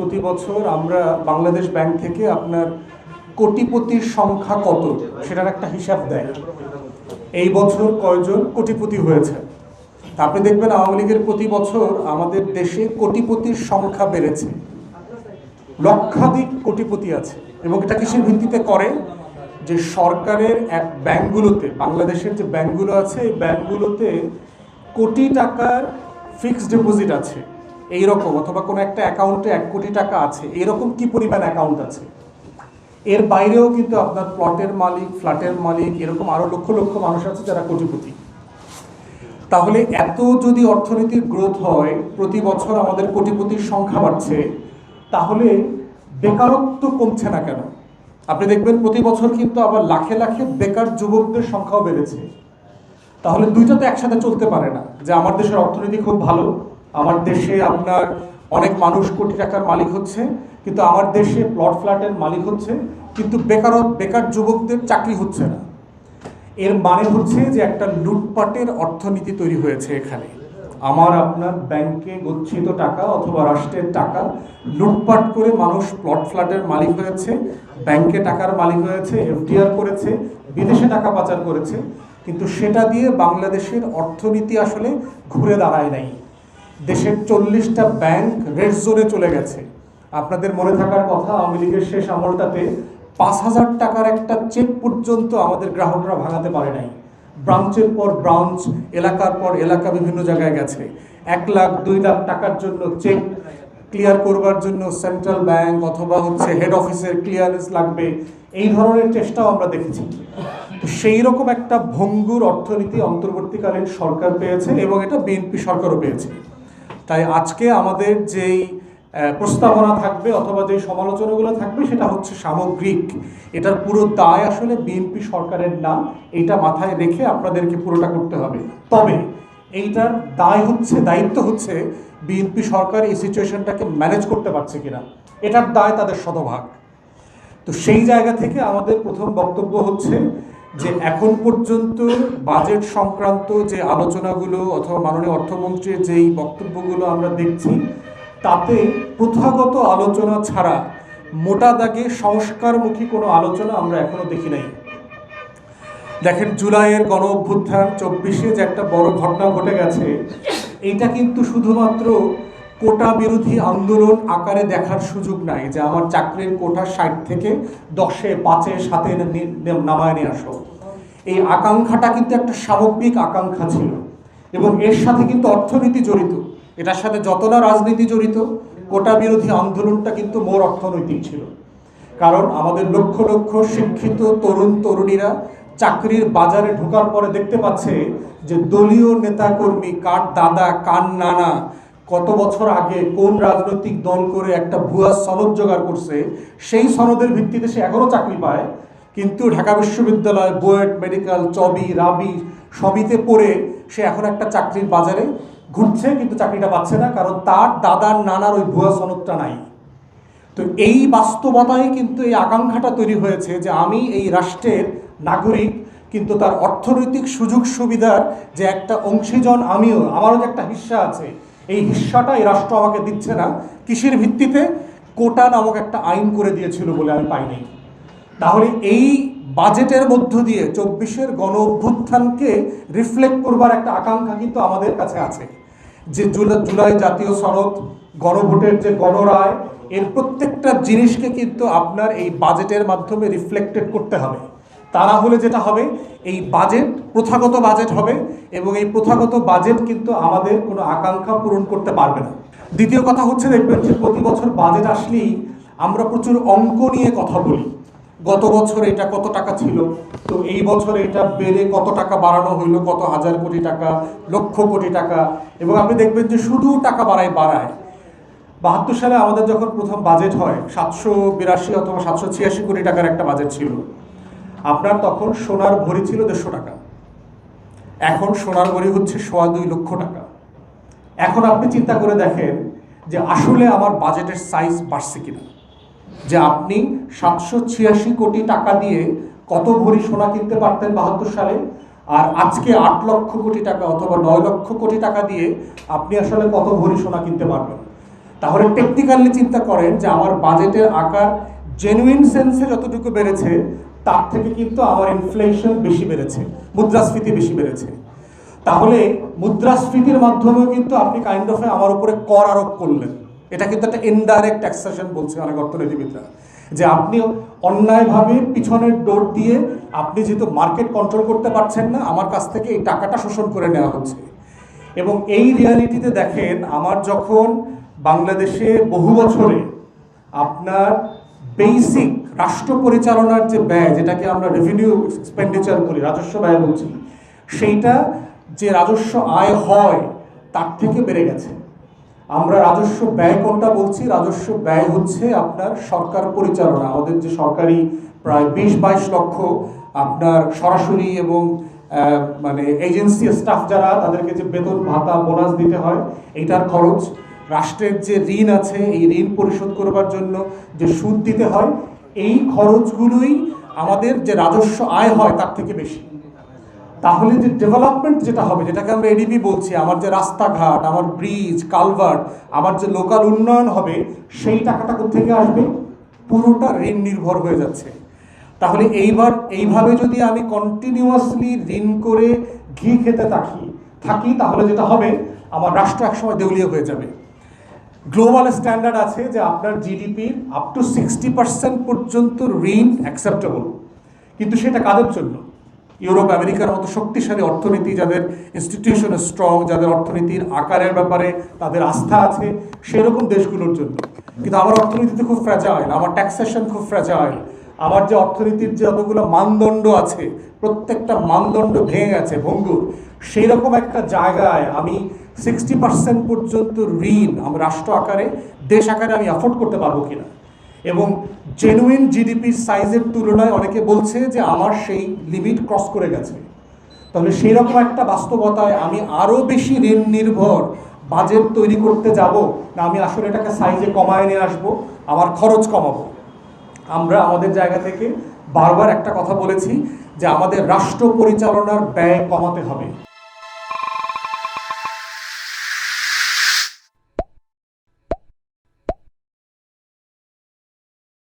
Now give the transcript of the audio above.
প্রতি বছর আমরা বাংলাদেশ ব্যাংক থেকে আপনার কোটিপতির সংখ্যা কত সেটার একটা হিসাব দেয়। এই বছর কয়জন কোটিপতি হয়েছে আপনি দেখবেন আওয়ামী লীগের প্রতি বছর আমাদের দেশে কোটিপতির সংখ্যা বেড়েছে, লক্ষাধিক কোটিপতি আছে। এবং এটা কিসের ভিত্তিতে করে যে সরকারের ব্যাংকগুলোতে, বাংলাদেশের যে ব্যাংকগুলো আছে এই ব্যাংকগুলোতে কোটি টাকার ফিক্সড ডিপোজিট আছে এইরকম, অথবা কোনো একটা অ্যাকাউন্টে 1 কোটি টাকা আছে এরকম কি পরিমাণ অ্যাকাউন্ট আছে। এর বাইরেও কিন্তু আপনার প্লটের মালিক, ফ্ল্যাটের মালিক, এরকম আরও লক্ষ লক্ষ মানুষ আছে যারা কোটিপতি। তাহলে এত যদি অর্থনীতির গ্রোথ হয়, প্রতি বছর আমাদের কোটিপতির সংখ্যা বাড়ছে, তাহলে বেকারত্ব কমছে না কেন? আপনি দেখবেন প্রতি বছর কিন্তু আবার লাখে লাখে বেকার যুবকদের সংখ্যাও বেড়েছে। তাহলে দুইটা তো একসাথে চলতে পারে না, যে আমার দেশের অর্থনীতি খুব ভালো, আমার দেশে আপনার অনেক মানুষ কোটি টাকার মালিক হচ্ছে, কিন্তু আমার দেশে প্লট ফ্ল্যাটের মালিক হচ্ছে, কিন্তু বেকার যুবকদের চাকরি হচ্ছে না। এর মানে হচ্ছে যে একটা লুটপাটের অর্থনীতি তৈরি হয়েছে এখানে। আমার আপনার ব্যাংকে গচ্ছিত টাকা অথবা রাষ্ট্রের টাকা লুটপাট করে মানুষ প্লট ফ্ল্যাটের মালিক হয়েছে, ব্যাংকে টাকার মালিক হয়েছে, এফডিআর করেছে, বিদেশে টাকা পাচার করেছে, কিন্তু সেটা দিয়ে বাংলাদেশের অর্থনীতি আসলে ঘুরে দাঁড়ায় নাই। দেশের 40টা ব্যাংক রেড জোনে চলে গেছে। আপনাদের মনে থাকার কথা, আওয়ামী লীগের শেষ আমলটাতে 5,000 টাকার একটা চেক পর্যন্ত আমাদের গ্রাহকরা ভাঙাতে পারে নাই। ব্রাঞ্চের পর ব্রাঞ্চ, এলাকার পর এলাকা বিভিন্ন জায়গায় গেছে। 1 লাখ 2 লাখ টাকার জন্য চেক ক্লিয়ার করবার জন্য সেন্ট্রাল ব্যাংক অথবা হেড অফিসের ক্লিয়ারেন্স লাগবে, এই ধরনের চেষ্টাও আমরা দেখেছি। তো সেই রকম একটা ভঙ্গুর অর্থনীতি অন্তর্বর্তীকালীন সরকার পেয়েছে এবং এটা বিএনপি সরকারও পেয়েছে। তাই আজকে আমাদের যেই প্রস্তাবনা থাকবে অথবা যেই সমালোচনাগুলো থাকবে সেটা হচ্ছে সামগ্রিক। এটার পুরো দায় আসলে বিএনপি সরকারের না, এইটা মাথায় রেখে আপনাদেরকে পুরোটা করতে হবে। তবে এইটার দায়িত্ব হচ্ছে বিএনপি সরকার এই সিচুয়েশনটাকে ম্যানেজ করতে পারছে কিনা, এটার দায় তাদের শতভাগ। তো সেই জায়গা থেকে আমাদের প্রথম বক্তব্য হচ্ছে যে এখন পর্যন্ত বাজেট সংক্রান্ত যে আলোচনাগুলো অথবা মাননীয় অর্থমন্ত্রীর যেই বক্তব্যগুলো আমরা দেখছি, তাতে প্রথাগত আলোচনা ছাড়া মোটা দাগে সংস্কারমুখী কোনো আলোচনা আমরা এখনো দেখি নাই। দেখেন, জুলাইয়ের গণ অভ্যুত্থান 24-এ যে একটা বড় ঘটনা ঘটে গেছে, এইটা কিন্তু শুধুমাত্র কোটা বিরোধী আন্দোলন আকারে দেখার সুযোগ নাই, যে আমার চাকরির কোটা 60 থেকে 10-এ 5-এ 7-এ নামায় নিয়ে আসো। এই আকাঙ্ক্ষাটা কিন্তু একটা সামগ্রিক আকাঙ্ক্ষা ছিল এবং এর সাথে কিন্তু অর্থনীতি জড়িত। এটার সাথে যত না রাজনীতি জড়িত, কোটা বিরোধী আন্দোলনটা কিন্তু মোর অর্থনৈতিক ছিল। কারণ আমাদের লক্ষ লক্ষ শিক্ষিত তরুণ তরুণীরা চাকরির বাজারে ঢোকার পরে দেখতে পাচ্ছে যে দলীয় নেতাকর্মী, কার দাদা কার নানা কত বছর আগে কোন রাজনৈতিক দল করে একটা ভুয়া সনদ জোগাড় করছে, সেই সনদের ভিত্তিতে সে এখনও চাকরি পায়। কিন্তু ঢাকা বিশ্ববিদ্যালয়, বুয়েট, মেডিকেল, চবি, রাবি সবিতে পড়ে সে এখন একটা চাকরির বাজারে ঘুরছে, কিন্তু চাকরিটা পাচ্ছে না, কারণ তার দাদার নানার ওই ভুয়া সনদটা নাই। তো এই বাস্তবতায় কিন্তু এই আকাঙ্ক্ষাটা তৈরি হয়েছে যে আমি এই রাষ্ট্রের নাগরিক, কিন্তু তার অর্থনৈতিক সুযোগ সুবিধার যে একটা অংশীজন আমারও যে একটা হিস্সা আছে, এই হিস্সাটা এই রাষ্ট্র আমাকে দিচ্ছে না। কিসের ভিত্তিতে? কোটা নামক একটা আইন করে দিয়েছিল বলে আমি পাইনি। তাহলে এই বাজেটের মধ্য দিয়ে 24-এর গণ অভ্যুত্থানকে রিফ্লেক্ট করবার একটা আকাঙ্ক্ষা কিন্তু আমাদের কাছে আছে, যে জুলাই জাতীয় সনদ, গণভোটের যে গণরায়, এর প্রত্যেকটা জিনিসকে কিন্তু আপনার এই বাজেটের মাধ্যমে রিফ্লেক্টেড করতে হবে। তা না হলে যেটা হবে, এই বাজেট প্রথাগত বাজেট হবে এবং এই প্রথাগত বাজেট কিন্তু আমাদের কোনো আকাঙ্ক্ষা পূরণ করতে পারবে না। দ্বিতীয় কথা হচ্ছে, দেখবেন যে প্রতি বছর বাজেট আসলেই আমরা প্রচুর অঙ্ক নিয়ে কথা বলি। গত বছর এটা কত টাকা ছিল, তো এই বছর এটা বেড়ে কত টাকা বাড়ানো হইলো, কত হাজার কোটি টাকা, লক্ষ কোটি টাকা, এবং আপনি দেখবেন যে শুধু টাকা বাড়ায়। 72 সালে আমাদের যখন প্রথম বাজেট হয় 782 অথবা 786 কোটি টাকার একটা বাজেট ছিল। আপনার তখন সোনার ভরি ছিল 150 টাকা, এখন সোনার ভরি হচ্ছে 2.25 লক্ষ টাকা। এখন আপনি চিন্তা করে দেখেন যে আসলে আমার বাজেটের সাইজ বাড়ছে কিনা, যে আপনি 786 কোটি টাকা দিয়ে কত ভরি সোনা কিনতে পারতেন 72 সালে, আর আজকে 8 লক্ষ কোটি টাকা অথবা 9 লক্ষ কোটি টাকা দিয়ে আপনি আসলে কত ভরি সোনা কিনতে পারবেন। তাহলে টেকনিক্যালি চিন্তা করেন যে আমার বাজেটের আকার জেনুইন সেন্সে যতটুকু বেড়েছে তার থেকে কিন্তু আমার ইনফ্লেশন বেশি বেড়েছে, মুদ্রাস্ফীতি বেশি বেড়েছে। তাহলে মুদ্রাস্ফীতির মাধ্যমেও কিন্তু আপনি কাইন্ড অফ আমার উপরে কর আরোপ করলেন। এটা কিন্তু একটা ইনডাইরেক্ট ট্যাক্সেশন বলছে অনেক অর্থনীতিবিদরা, যে আপনি অন্যায়ভাবে পিছনের ডোর দিয়ে আপনি যেহেতু মার্কেট কন্ট্রোল করতে পারছেন না, আমার কাছ থেকে এই টাকাটা শোষণ করে নেওয়া হচ্ছে। এবং এই রিয়ালিটিতে দেখেন, আমার যখন বাংলাদেশে বহু বছরে আপনার বেসিক রাষ্ট্র পরিচালনার যে ব্যয়, যেটাকে আমরা রেভিনিউ এক্সপেন্ডিচার বলি, রাজস্ব ব্যয় বলছি, সেইটা যে রাজস্ব আয় হয় তার থেকে বেড়ে গেছে। আমরা রাজস্ব ব্যয় কোনটা বলছি? রাজস্ব ব্যয় হচ্ছে আপনার সরকার পরিচালনা, আমাদের যে সরকারি প্রায় 20-22 লক্ষ আপনার সরাসরি এবং মানে এজেন্সি স্টাফ যারা, তাদেরকে যে বেতন ভাতা বোনাস দিতে হয়, এইটার খরচ, রাষ্ট্রের যে ঋণ আছে এই ঋণ পরিশোধ করবার জন্য যে সুদ দিতে হয়, এই খরচগুলোই আমাদের যে রাজস্ব আয় হয় তার থেকে বেশি। তাহলে যে ডেভেলপমেন্ট যেটা হবে, যেটাকে আমরা এডিপি বলছি, আমার যে রাস্তাঘাট, আমার ব্রিজ কালভার্ট, আমার যে লোকাল উন্নয়ন হবে, সেই টাকাটা কোথেকে আসবে? পুরোটা ঋণ নির্ভর হয়ে যাচ্ছে। তাহলে এইভাবে যদি আমি কন্টিনিউয়াসলি ঋণ করে ঘি খেতে থাকি তাহলে যেটা হবে, আমার রাষ্ট্র একসময় দেউলিয়া হয়ে যাবে। গ্লোবাল স্ট্যান্ডার্ড আছে যে আপনার জিডিপির আপ টু 60% পর্যন্ত ঋণ অ্যাকসেপ্টেবল, কিন্তু সেটা কাদের জন্য? ইউরোপ আমেরিকার মতো শক্তিশালী অর্থনীতি, যাদের ইনস্টিটিউশন স্ট্রং, যাদের অর্থনীতির আকারের ব্যাপারে তাদের আস্থা আছে, সেরকম দেশগুলোর জন্য। কিন্তু আমার অর্থনীতিতে খুব ফ্র্যাজাইল, আমার ট্যাক্সেশন খুব ফ্র্যাজাইল, আমার যে অর্থনীতির যে যতগুলো মানদণ্ড আছে প্রত্যেকটা মানদণ্ড ভেঙে গেছে, ভঙ্গুর। সেই রকম একটা জায়গায় আমি 60% পর্যন্ত ঋণ আমি রাষ্ট্র আকারে, দেশ আকারে আমি অ্যাফোর্ড করতে পারবো কিনা। এবং জেনুইন জিডিপির সাইজের তুলনায় অনেকে বলছে যে আমার সেই লিমিট ক্রস করে গেছে। তাহলে সেই রকম একটা বাস্তবতায় আমি আরও বেশি ঋণ নির্ভর বাজেট তৈরি করতে যাব না, আমি আসলে এটাকে সাইজে কমায় নিয়ে আসবো, আমার খরচ কমাবো? আমরা আমাদের জায়গা থেকে বারবার একটা কথা বলেছি যে আমাদের রাষ্ট্র পরিচালনার ব্যয় কমাতে হবে।